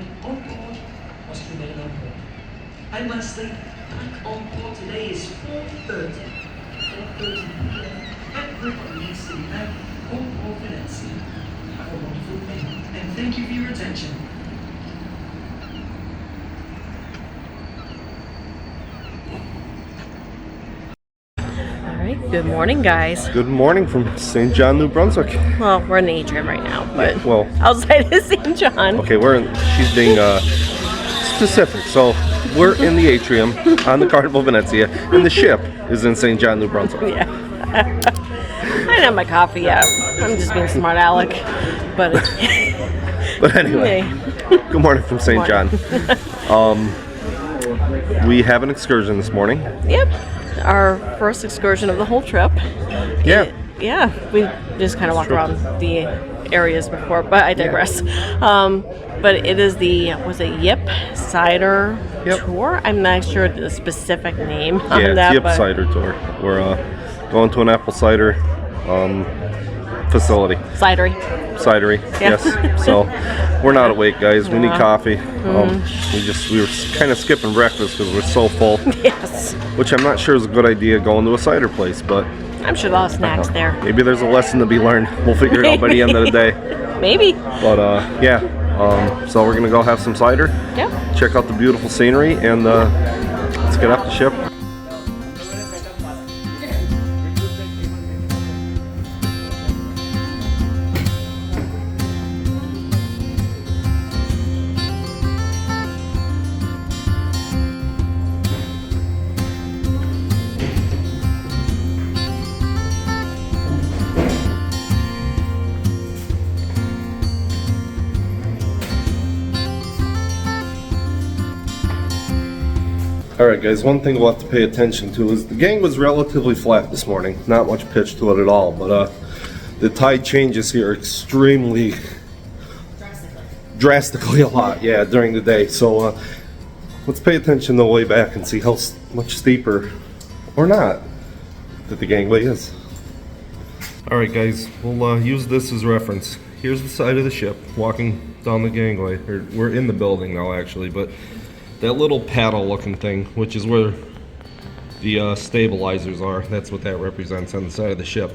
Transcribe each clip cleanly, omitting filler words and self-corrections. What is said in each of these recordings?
dining on board must remain on board. And lastly, back on board today is 4:30. 4:30 p.m. Everybody needs to be back on board Venezia. Have a wonderful day, and thank you for your attention. Good morning, guys. Good morning from St. John, New Brunswick. Well, we're in the atrium right now, but Yeah, well, outside of St. John. okay, she's being specific. So we're in the atrium on the Carnival Venezia, and the ship is in St. John, New Brunswick. Yeah. I didn't have my coffee yet. I'm just being smart aleck. But But anyway, good morning from St. John. We have an excursion this morning. Yep. Our first excursion of the whole trip. Yeah. Yeah, we just kind of walked around the areas before, but I digress. But it is was it Yip Cider Tour? I'm not sure the specific name on that. Yeah, Yip Cider Tour. We're going to an apple cider facility. Cidery, yeah. yes. So we're not awake, guys. We need coffee. We were kind of skipping breakfast because we're so full. Yes. Which I'm not sure is a good idea going to a cider place, but I'm sure there's snacks there. Maybe there's a lesson to be learned. We'll figure it out by the end of the day. Maybe. But yeah. So we're gonna go have some cider. Yeah. Check out the beautiful scenery, and let's get off the ship. Alright guys, one thing we'll have to pay attention to is the gang was relatively flat this morning. Not much pitch to it at all, but the tide changes here extremely drastically a lot, yeah, during the day. So let's pay attention the way back and see how much steeper or not that the gangway is. Alright guys, we'll use this as reference. Here's the side of the ship, walking down the gangway. We're in the building now actually, but that little paddle looking thing, which is where the stabilizers are, that's what that represents on the side of the ship.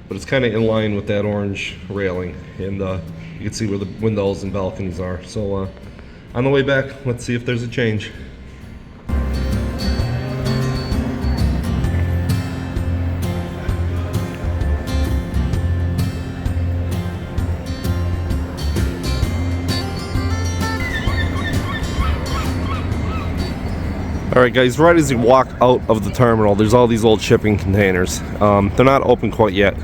But it's kind of in line with that orange railing, and you can see where the windows and balconies are. So on the way back, let's see if there's a change. Alright guys, right as you walk out of the terminal, there's all these old shipping containers. They're not open quite yet,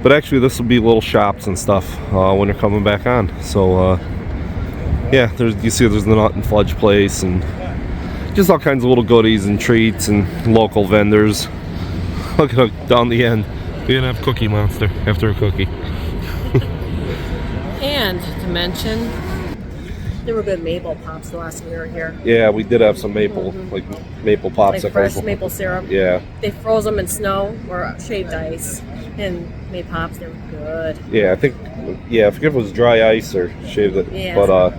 but actually this will be little shops and stuff when they're coming back on. So yeah, you see there's the nut and fudge place and just all kinds of little goodies and treats and local vendors. Look at down the end, we're gonna have Cookie Monster after a cookie. And to mention, there were good maple pops the last time we were here. Yeah, we did have some maple, like maple popsicles. Like fresh maple syrup. Yeah. They froze them in snow or shaved ice and made pops. They were good. Yeah, I forget if it was dry ice or shaved it. Yeah. But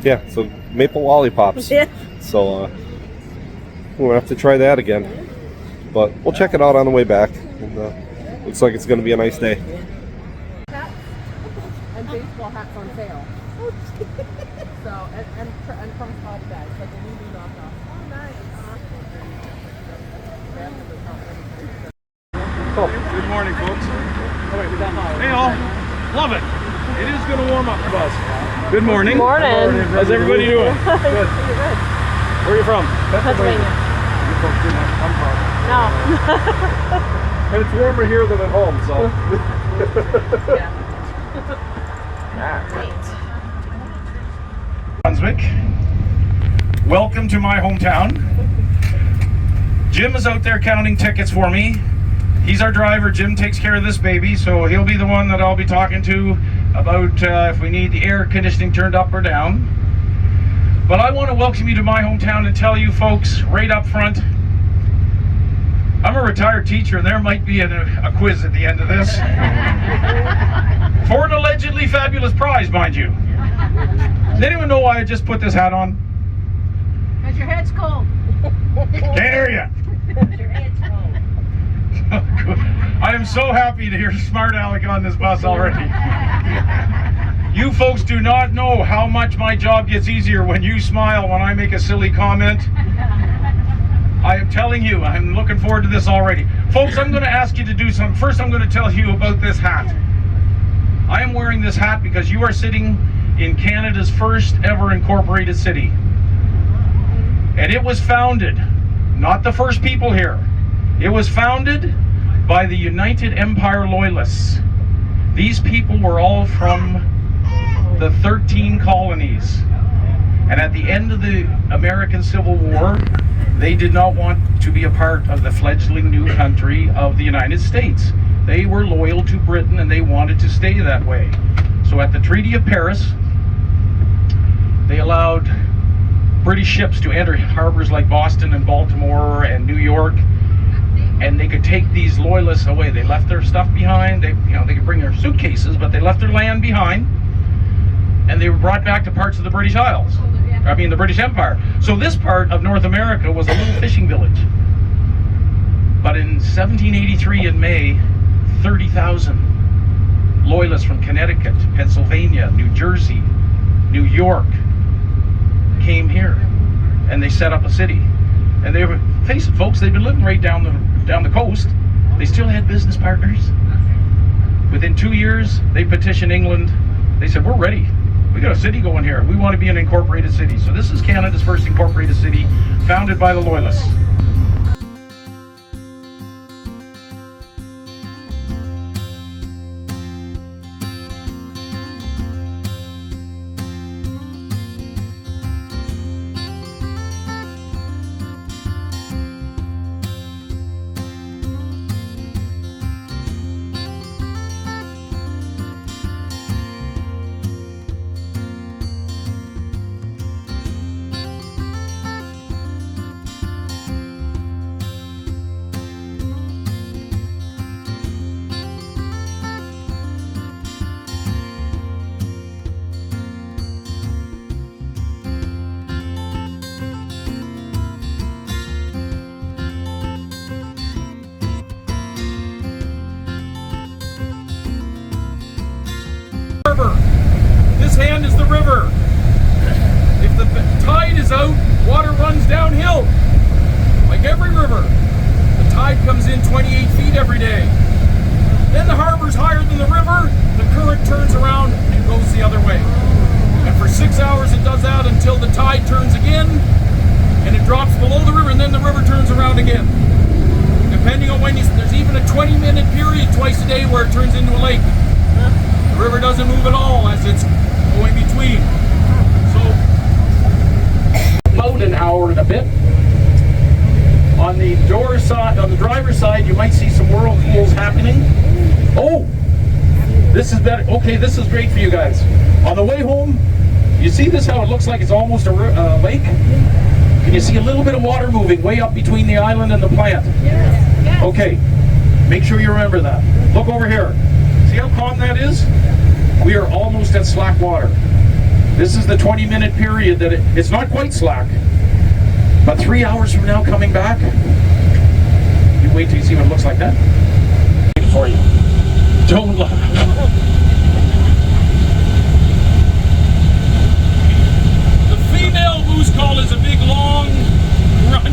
yeah, so maple lollipops. Yeah. So we'll have to try that again. But we'll check it out on the way back. And, looks like it's going to be a nice day. Hats and baseball hats on sale. So, and from Todd bags, like a new knockoff. Oh, nice. Good morning, folks. Hey, all. Love it. It is going to warm up for us. Good morning. Morning. How's everybody doing? Good. Good. Where are you from? Pennsylvania. You're from Pennsylvania. No. And it's warmer here than at home, so. Brunswick. Welcome to my hometown. Jim is out there counting tickets for me. He's our driver. Jim takes care of this baby, so he'll be the one that I'll be talking to about if we need the air conditioning turned up or down. But I want to welcome you to my hometown and tell you folks right up front, I'm a retired teacher and there might be a quiz at the end of this. For an allegedly fabulous prize, mind you. Does anyone know why I just put this hat on? Because your head's cold. Can't hear you. Your head's cold. I am so happy to hear smart Alec on this bus already. You folks do not know how much my job gets easier when you smile when I make a silly comment. I am telling you, I'm looking forward to this already. Folks, I'm going to ask you to do something. First, I'm going to tell you about this hat. I am wearing this hat because you are sitting in Canada's first ever incorporated city. And it was founded, not the first people here, it was founded by the United Empire Loyalists. These people were all from the 13 colonies. And at the end of the American Civil War, they did not want to be a part of the fledgling new country of the United States. They were loyal to Britain and they wanted to stay that way. So at the Treaty of Paris, they allowed British ships to enter harbors like Boston and Baltimore and New York, and they could take these loyalists away. They left their stuff behind. They could bring their suitcases, but they left their land behind, and they were brought back to parts of the British Isles. I mean, the British Empire. So this part of North America was a little fishing village. But in 1783 in May, 30,000 loyalists from Connecticut, Pennsylvania, New Jersey, New York came here, and they set up a city. And they were, face it, folks, they've been living right down the coast. They still had business partners. Within 2 years, they petitioned England. They said, we're ready. We got a city going here. We want to be an incorporated city. So this is Canada's first incorporated city, founded by the Loyalists. This hand is the river. If the tide is out, water runs downhill. Like every river. The tide comes in 28 feet every day. Then the harbor's higher than the river, the current turns around and goes the other way. And for 6 hours it does that until the tide turns again, and it drops below the river, and then the river turns around again. Depending on when there's even a 20-minute period twice a day where it turns into a lake. The river doesn't move at all as it's going between. So, about an hour and a bit. On the door side, on the driver's side, you might see some whirlpools happening. Oh, this is better. Okay, this is great for you guys. On the way home, you see this, how it looks like it's almost a lake? Can you see a little bit of water moving way up between the island and the plant? Yes. Okay, make sure you remember that. Look over here. See how calm that is? We are almost at slack water. This is the 20-minute period that it's not quite slack. But 3 hours from now coming back, you wait till you see what it looks like then. For you. Don't laugh. The female moose call is a big long grunt,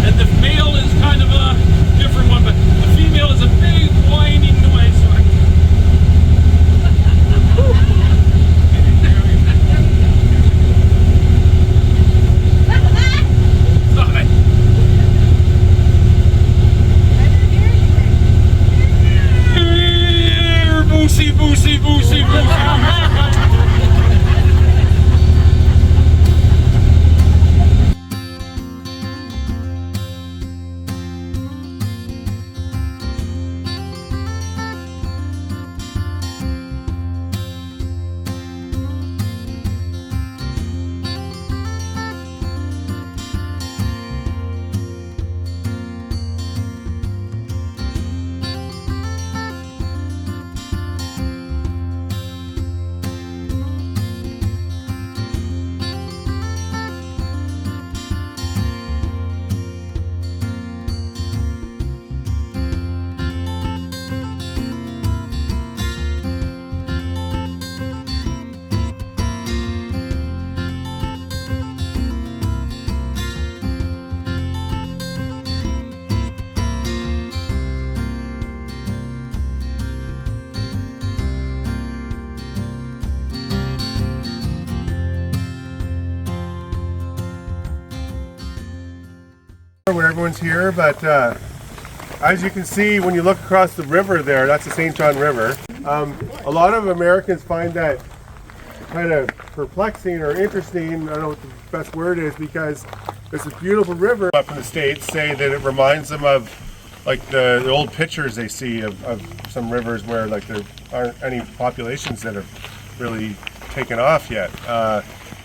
and the male is kind of a different one, but the female is a big whining noise. Boosey, boosey. when everyone's here, but as you can see, when you look across the river there, that's the St. John River. A lot of Americans find that kind of perplexing or interesting. I don't know what the best word is, because it's a beautiful river. Up in the States say that it reminds them of like the old pictures they see of some rivers where like there aren't any populations that have really taken off yet.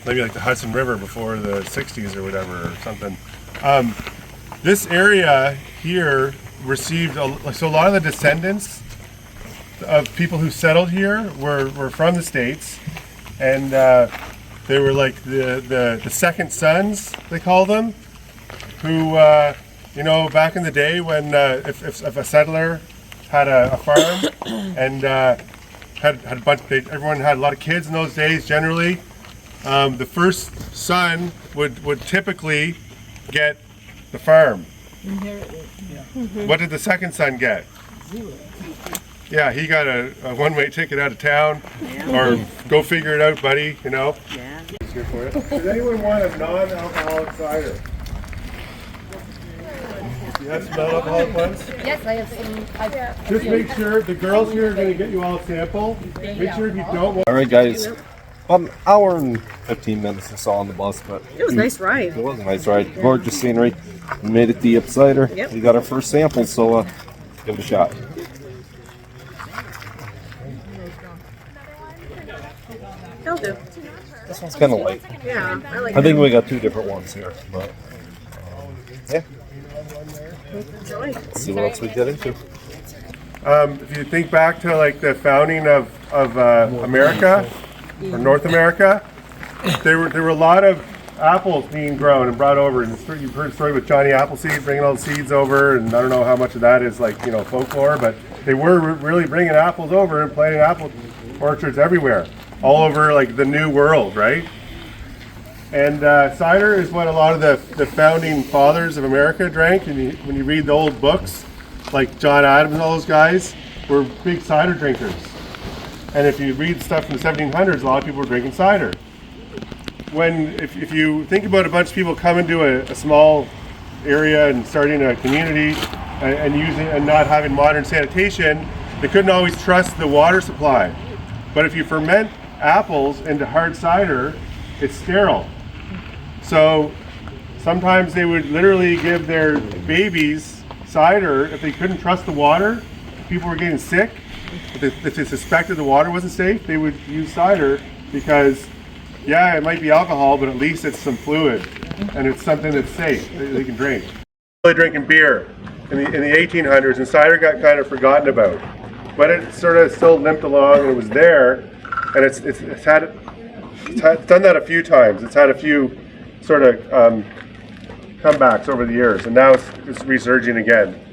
Maybe like the Hudson River before the 60s or whatever or something. This area here received, so a lot of the descendants of people who settled here were from the States, and they were like the second sons, they call them, who, you know, back in the day when if a settler had a farm and had a bunch, everyone had a lot of kids in those days generally, the first son would typically get the farm. What did the second son get? Zero. Yeah, he got a one-way ticket out of town, or go figure it out, buddy, you know? Yeah. Here for you. Does anyone want a non-alcoholic cider? You have some non-alcoholic ones? Yes, I have some. Just make sure, the girls here are going to get you all a sample. Make sure if you don't want... All right, guys. An hour and 15 minutes or so on the bus, but It was a nice ride. it was a nice ride. Gorgeous scenery. We made it the Cider. Yep. We got our first sample, so give it a shot. They'll do. This one's kind of light. Yeah, I like I think we got two different ones here, but yeah. Let's see what else we get into. If you think back to like the founding of America, or North America, there were a lot of apples being grown and brought over. And you've heard the story with Johnny Appleseed bringing all the seeds over, and I don't know how much of that is like, you know, folklore, but they were really bringing apples over and planting apple orchards everywhere, all over like the New World, right? And cider is what a lot of the founding fathers of America drank. And when you read the old books, like John Adams and all those guys were big cider drinkers. And if you read stuff from the 1700s, a lot of people were drinking cider. If you think about a bunch of people coming to a small area and starting a community and not having modern sanitation, they couldn't always trust the water supply. But if you ferment apples into hard cider, it's sterile. So sometimes they would literally give their babies cider if they couldn't trust the water. People were getting sick. If they suspected the water wasn't safe, they would use cider because, yeah, it might be alcohol, but at least it's some fluid and it's something that's safe that they can drink. Really drinking beer in the 1800s, and cider got kind of forgotten about, but it sort of still limped along and it was there, and it's done that a few times. It's had a few sort of comebacks over the years, and now it's resurging again.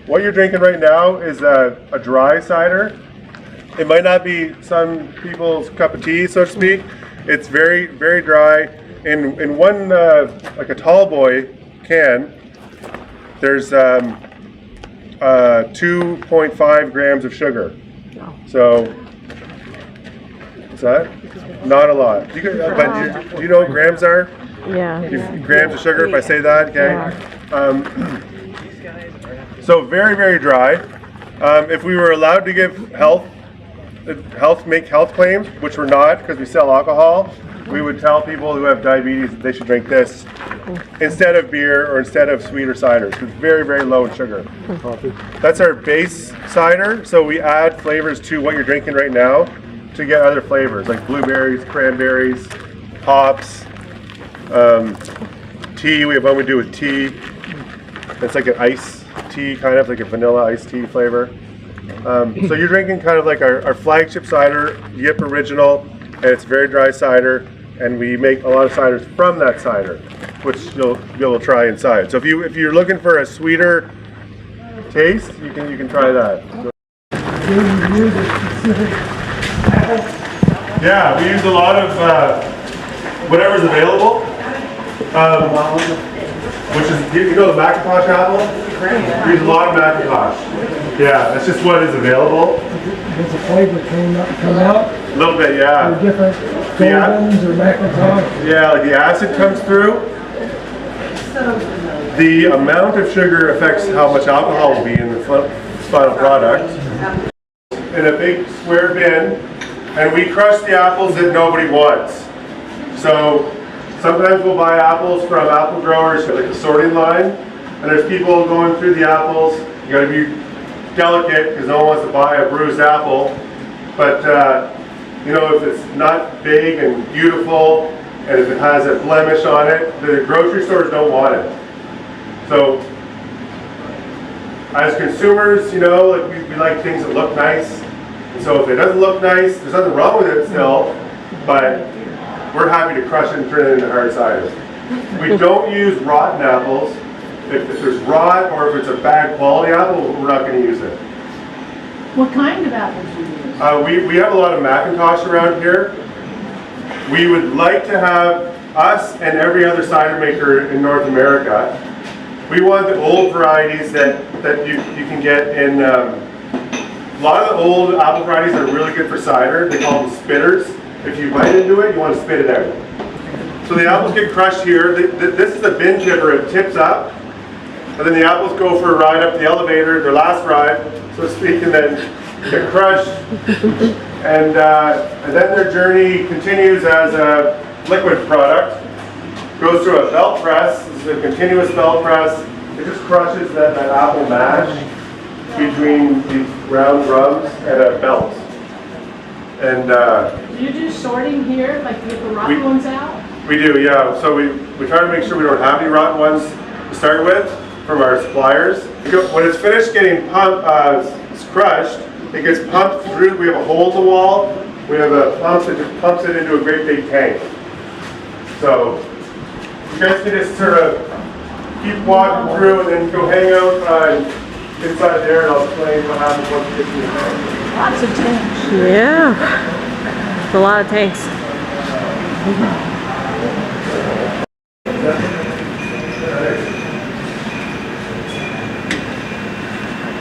What you're drinking right now is a dry cider. It might not be some people's cup of tea, so to speak. It's very, very dry. In one, like a tall boy can, there's 2.5 grams of sugar. So, what's that? Not a lot. But do you know what grams are? Yeah. Grams of sugar, if I say that, okay? Yeah. So very, very dry. If we were allowed to give make health claims, which we're not because we sell alcohol, we would tell people who have diabetes that they should drink this instead of beer or instead of sweeter ciders. It's very, very low in sugar. That's our base cider, so we add flavors to what you're drinking right now to get other flavors like blueberries, cranberries, hops, tea. We have one we do with tea. It's like an iced tea, kind of like a vanilla iced tea flavor. So you're drinking kind of like our flagship cider, Yip Original, and it's very dry cider, and we make a lot of ciders from that cider, which you'll be able to try inside. So if you're looking for a sweeter taste, you can try that. Yeah, we use a lot of whatever's available, which is, you know, the Macintosh apple? We use a lot of Macintosh. Yeah, that's just what is available. Does the flavor come out? A little bit, yeah. Or different Goldens or Macintosh? Yeah, like the acid comes through. The amount of sugar affects how much alcohol will be in the final product. In a big square bin, and we crush the apples that nobody wants. So sometimes we'll buy apples from apple growers, like a sorting line, and there's people going through the apples. You gotta be delicate because no one wants to buy a bruised apple. But you know, if it's not big and beautiful, and if it has a blemish on it, the grocery stores don't want it. So as consumers, you know, like we like things that look nice. And so if it doesn't look nice, there's nothing wrong with it still, but we're happy to crush it and turn it into hard cider. We don't use rotten apples. If there's rot or if it's a bad quality apple, we're not going to use it. What kind of apples do you use? We have a lot of Macintosh around here. We would like to have us and every other cider maker in North America. We want the old varieties that you can get in, a lot of the old apple varieties are really good for cider. They call them spitters. If you bite into it, you want to spit it out. So the apples get crushed here. This is the bin tipper. It tips up. And then the apples go for a ride up the elevator, their last ride, so to speak, and then get crushed. And then their journey continues as a liquid product. Goes through a belt press. This is a continuous belt press. It just crushes that apple mash between these round drums and a belt. And Do you do sorting here, like you get the rotten ones out? we do, yeah. So we try to make sure we don't have any rotten ones to start with from our suppliers. When it's finished getting it's crushed, it gets pumped through. We have a hole in the wall. We have a pump that just pumps it into a great big tank. So you guys can just sort of keep walking through and then go hang out inside there, and I'll explain what happens once you get to the tank. Lots of tanks. Yeah. It's a lot of tanks.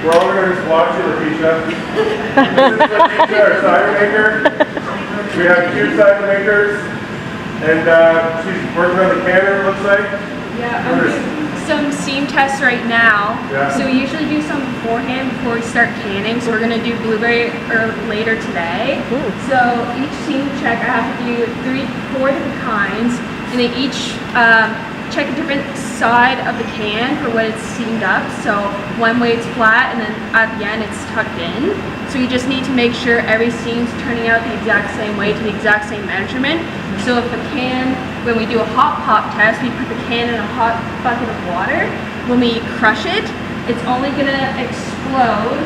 We're all going to just watch you, Letitia. This is Letitia, our cider maker. We have 2 cider makers, and she's working on the canner, it looks like. Yeah, I'm doing some seam tests right now. Yeah. So we usually do some beforehand before we start canning. So we're gonna do blueberry later today. So each seam check, I have to do 4 different kinds, and they each check a different side of the can for what it's seamed up. So one way it's flat, and then at the end it's tucked in. So you just need to make sure every seam's turning out the exact same way to the exact same measurement. So if the can, when we do a hot pop test, we put the can in a hot bucket of water. When we crush it, it's only gonna explode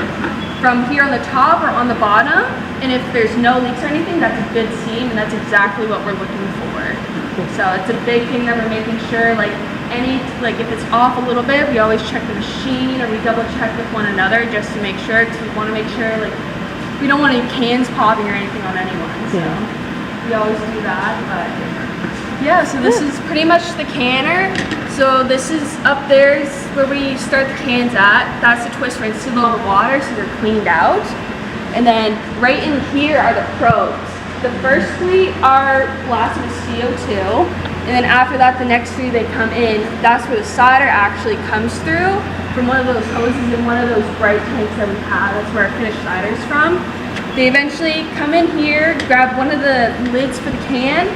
from here on the top or on the bottom. And if there's no leaks or anything, that's a good seam, and that's exactly what we're looking for. So it's a big thing that we're making sure, like if it's off a little bit, we always check the machine, or we double check with one another just to make sure, because we want to make sure, like, we don't want any cans popping or anything on anyone. So we always do that. But yeah, so this is pretty much the canner. So this is up there is where we start the cans at. That's the twist rinse to the water, so they're cleaned out. And then right in here are the probes. The first 3 are blasted with CO2, and then after that, the next 3 they come in. That's where the cider actually comes through from one of those hoses in one of those bright tanks that we have. That's where our finished cider is from. They eventually come in here, grab one of the lids for the can,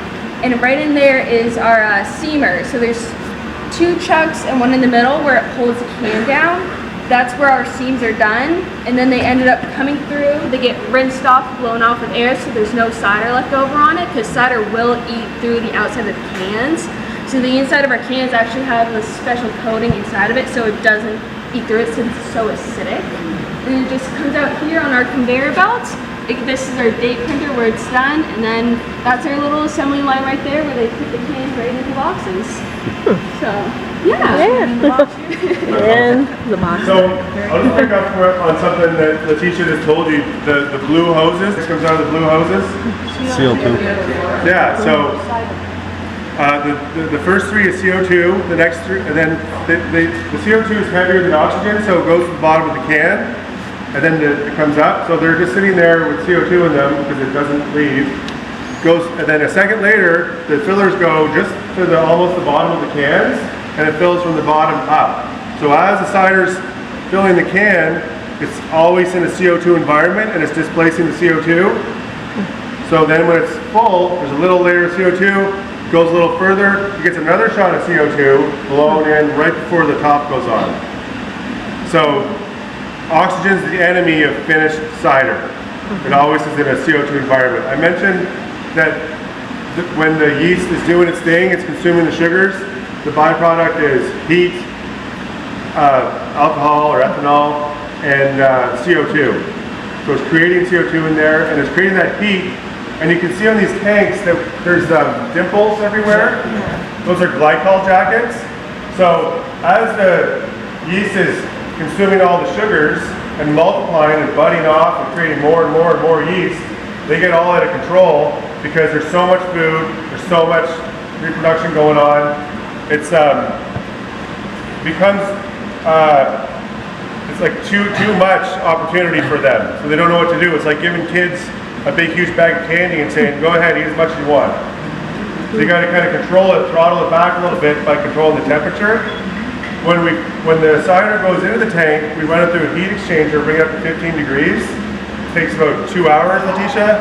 and right in there is our seamer. So there's 2 chucks and one in the middle where it holds the can down. That's where our seams are done, and then they ended up coming through. They get rinsed off, blown off with air, so there's no cider left over on it, because cider will eat through the outside of the cans. So the inside of our cans actually have a special coating inside of it, so it doesn't eat through it since it's so acidic. And it just comes out here on our conveyor belt. This is our date printer where it's done, and then that's our little assembly line right there where they put the cans right into boxes. So, yeah. And the box. So I'll just pick up on something that Letitia just told you. The blue hoses. This comes out of the blue hoses. CO2. Yeah. So the first 3 is CO2. The next 3, and then the CO2 is heavier than oxygen, so it goes to the bottom of the can, and then it comes up. So they're just sitting there with CO2 in them because it doesn't leave. And then a second later, the fillers go just to almost the bottom of the cans, and it fills from the bottom up. So as the cider's filling the can, it's always in a CO2 environment and it's displacing the CO2. So then when it's full, there's a little layer of CO2, goes a little further, it gets another shot of CO2 blown in right before the top goes on. So oxygen is the enemy of finished cider. It always is in a CO2 environment. I mentioned that when the yeast is doing its thing, it's consuming the sugars. The byproduct is heat, alcohol or ethanol, and CO2. So it's creating CO2 in there, and it's creating that heat. And you can see on these tanks that there's dimples everywhere. Those are glycol jackets. So as the yeast is consuming all the sugars and multiplying and budding off and creating more and more and more yeast, they get all out of control because there's so much food, there's so much reproduction going on. It's becomes it's like too much opportunity for them, so they don't know what to do. It's like giving kids a big huge bag of candy and saying, go ahead, eat as much as you want. So you got to kind of control it, throttle it back a little bit by controlling the temperature. When the cider goes into the tank, we run it through a heat exchanger, bring it up to 15 degrees. It takes about 2 hours, Letitia,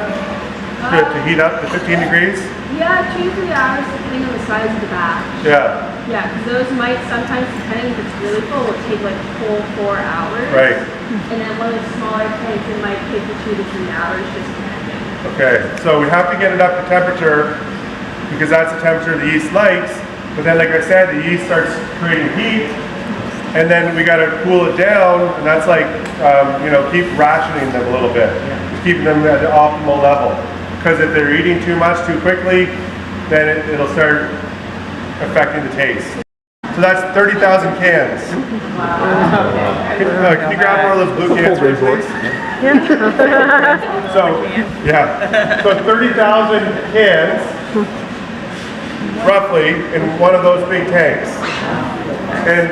to heat up to 15 degrees. Yeah, 2 to 3 hours depending on the size of the batch. Yeah. Yeah, because those might sometimes, depending if it's really full, will take like a full 4 hours. Right. And then one of the smaller tanks, it might take you 2 to 3 hours, just depending. Okay, so we have to get it up to temperature because that's the temperature the yeast likes. But then, like I said, the yeast starts creating heat, and then we got to cool it down, and that's like, keep rationing them a little bit, just keeping them at the optimal level. Because if they're eating too much too quickly, then it'll start affecting the taste. So that's 30,000 cans. Wow. Can you grab one of those blue cans, please? So 30,000 cans. Roughly in one of those big tanks, and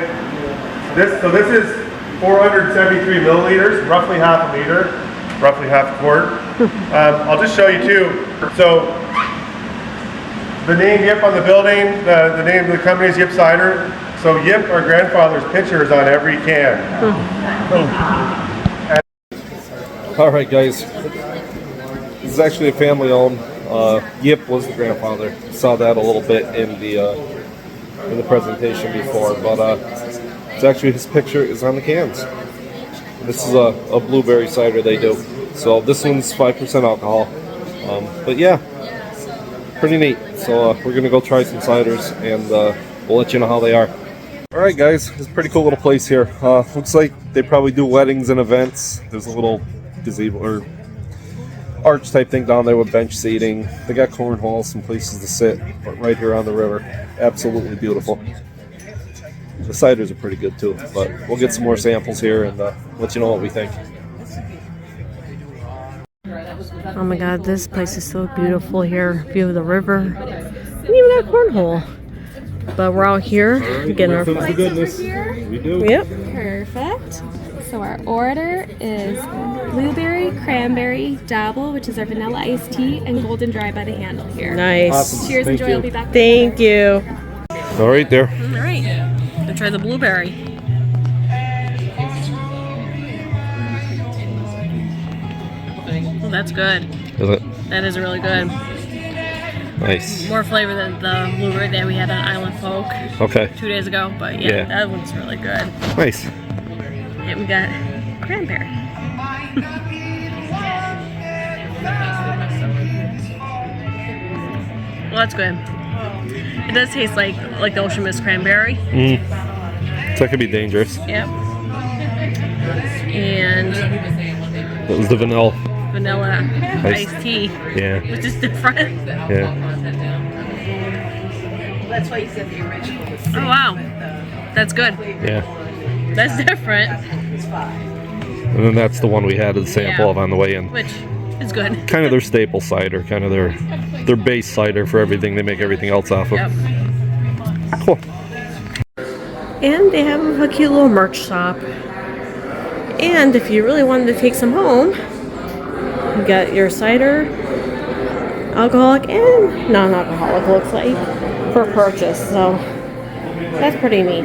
this is 473 milliliters, roughly half a liter, roughly half a quart. I'll just show you too. So the name Yip on the building, the name of the company is Yip Cider. So Yip, our grandfather's picture, is on every can. All right, guys. This is actually a family-owned. Yip was the grandfather. Saw that a little bit in the presentation before, but it's actually his picture is on the cans. This is a blueberry cider they do. So this one's 5% alcohol. But yeah, pretty neat. So we're gonna go try some ciders, and we'll let you know how they are. All right, guys, it's a pretty cool little place here. Looks like they probably do weddings and events. There's a little gazebo or arch type thing down there with bench seating. They got cornholes, some places to sit, but right here on the river. Absolutely beautiful. The ciders are pretty good too, but we'll get some more samples here and let you know what we think. Oh my god, this place is so beautiful here. View of the river. And even a cornhole. But we're out here getting our fun. Goodness. We do. Yep. Perfect. So our order is blueberry, cranberry, dabble, which is our vanilla iced tea, and golden dry by the handle here. Nice. Awesome. Cheers, Thank enjoy. you. I'll be back. Thank you. All right, there. All right. Let's try the blueberry. Oh, that's good. Is it? That is really good. Nice. More flavor than the blueberry that we had on Island Folk Okay. 2 days ago, but yeah, that one's really good. Nice. And we got cranberry. Well, that's good. It does taste like the Ocean Mist cranberry. So that could be dangerous. Yep. And That was the vanilla. iced tea. Yeah. Which is different. Yeah. That's why you said the original was 6. Oh wow. That's good. Yeah. That's different. And then that's the one we had a sample of on the way in. Which is good. Kind of their staple cider, kind of their base cider for everything they make everything else off of. Yep. Cool. And they have a cute little merch shop. And if you really wanted to take some home, you got your cider, alcoholic and non-alcoholic, looks like, for purchase. So That's pretty neat.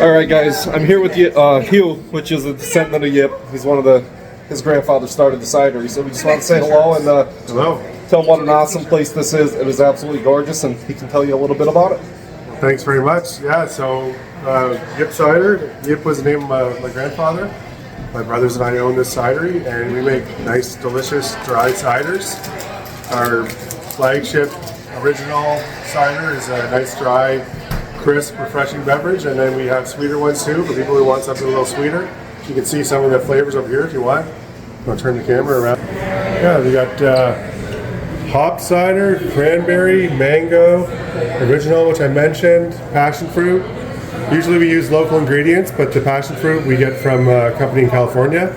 Alright guys, I'm here with Hugh, which is a descendant of Yip. He's one of his grandfather started the cidery, so we just want to say hello and Hello. tell him what an awesome place this is. It is absolutely gorgeous, and he can tell you a little bit about it. Thanks very much. Yeah, so Yip Cider. Yip was the name of my grandfather. My brothers and I own this cidery, and we make nice, delicious, dry ciders. Our flagship original cider is a nice, dry, crisp, refreshing beverage, and then we have sweeter ones too for people who want something a little sweeter. You can see some of the flavors over here if you want. I'm going to turn the camera around. Yeah, we got hop cider, cranberry, mango, original, which I mentioned, passion fruit. Usually we use local ingredients, but the passion fruit we get from a company in California.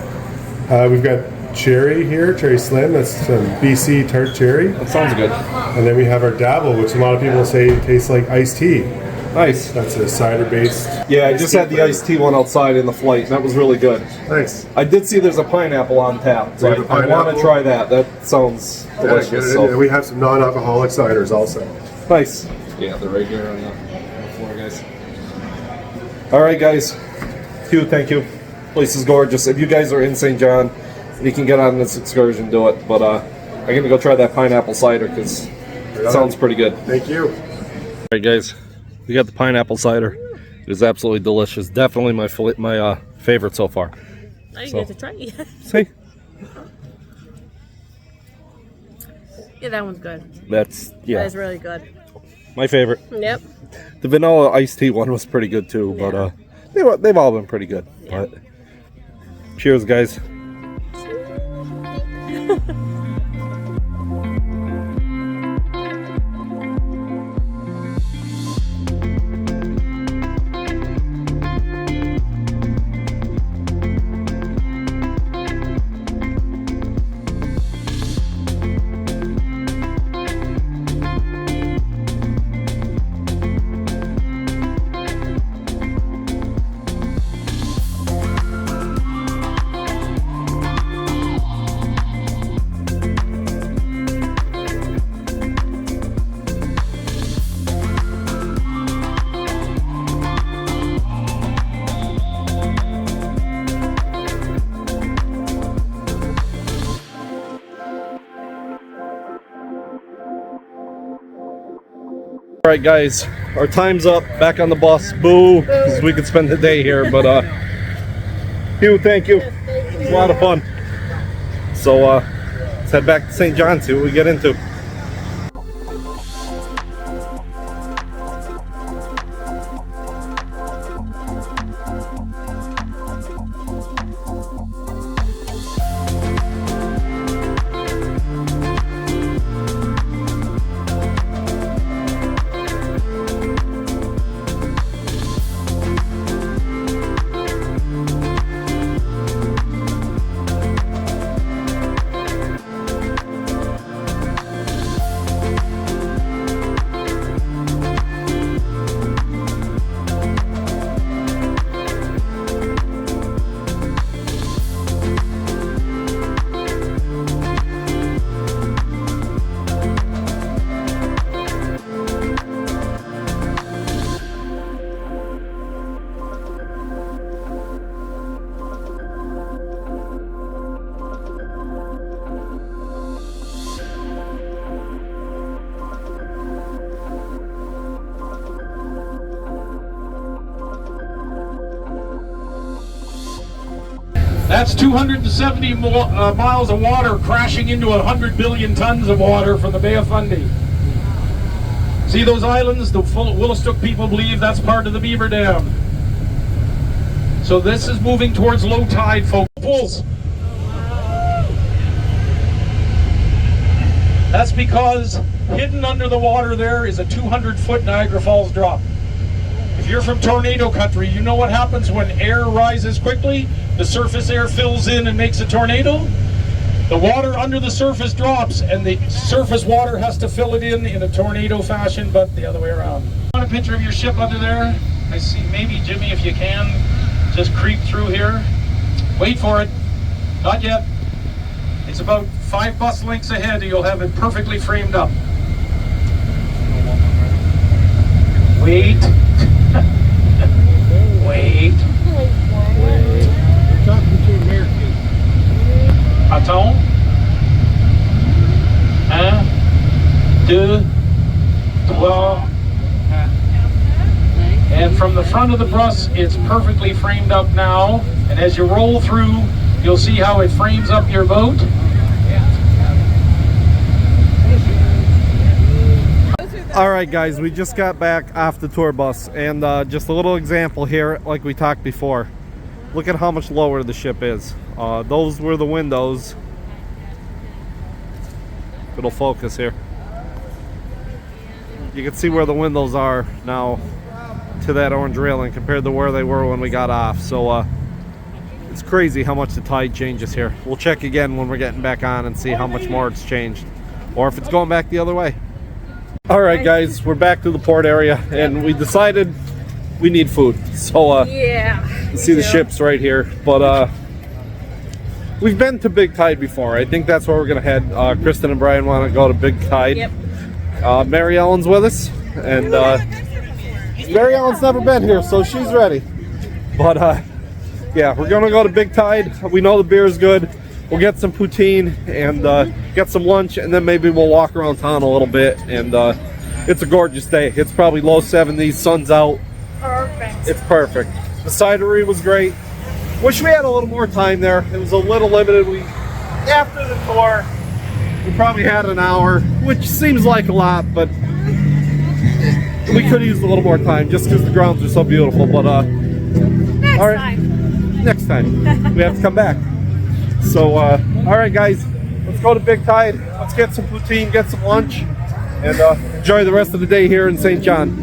We've got cherry here, cherry slim, that's some BC tart cherry. That sounds good. And then we have our dabble, which a lot of people say tastes like iced tea. Nice. That's a cider-based. Yeah, I just had the iced tea one outside in the flight, and that was really good. Nice. I did see there's a pineapple on tap, so I want to try that. That sounds delicious. Yeah, we have some non-alcoholic ciders also. Nice. Yeah, they're right here on the floor, guys. All right, guys. Hugh, thank you. Place is gorgeous. If you guys are in St. John, you can get on this excursion, do it. But I'm going to go try that pineapple cider because it sounds pretty good. Thank you. All right, guys. We got the pineapple cider. It is absolutely delicious. Definitely my favorite so far. I didn't get to try it. See? Yeah, that one's good. That is really good. My favorite. Yep. The vanilla iced tea one was pretty good too, but they've all been pretty good. Yeah. But cheers, guys. Alright guys, our time's up, back on the bus, boo, because we could spend the day here, but Hugh, thank you, it was a lot of fun. So let's head back to St. John, see what we get into. That's 270 miles of water crashing into 100 billion tons of water from the Bay of Fundy. See those islands? The Willistook people believe that's part of the Beaver Dam. So this is moving towards low tide, folks. Pools. That's because hidden under the water there is a 200-foot Niagara Falls drop. If you're from tornado country, you know what happens when air rises quickly? The surface air fills in and makes a tornado. The water under the surface drops, and the surface water has to fill it in a tornado fashion, but the other way around. Want a picture of your ship under there? I see. Maybe, Jimmy, if you can, just creep through here. Wait for it. Not yet. It's about 5 bus lengths ahead, and you'll have it perfectly framed up. Wait. Wait. Attends. 1, 2, 3. And from the front of the bus, it's perfectly framed up now. And as you roll through, you'll see how it frames up your boat. All right, guys, we just got back off the tour bus, and just a little example here, like we talked before. Look at how much lower the ship is. Those were the windows. It'll focus here. You can see where the windows are now to that orange railing compared to where they were when we got off. So it's crazy how much the tide changes here. We'll check again when we're getting back on and see how much more it's changed, or if it's going back the other way. All right, guys, we're back to the port area, and we decided we need food. So you see the ships right here, but we've been to Big Tide before. I think that's where we're gonna head. Kristen and Brian want to go to Big Tide. Yep. Mary Ellen's with us, and Mary Ellen's never been here, so she's ready. But yeah, we're gonna go to Big Tide. We know the beer is good. We'll get some poutine and get some lunch, and then maybe we'll walk around town a little bit. And it's a gorgeous day. It's probably low 70s, sun's out. Perfect. It's perfect. The cidery was great. Wish we had a little more time there. It was a little limited. After the tour, we probably had an hour, which seems like a lot, but we could have used a little more time just because the grounds are so beautiful. But next time we have to come back. So, all right, guys, let's go to Big Tide. Let's get some poutine, get some lunch, and enjoy the rest of the day here in St. John.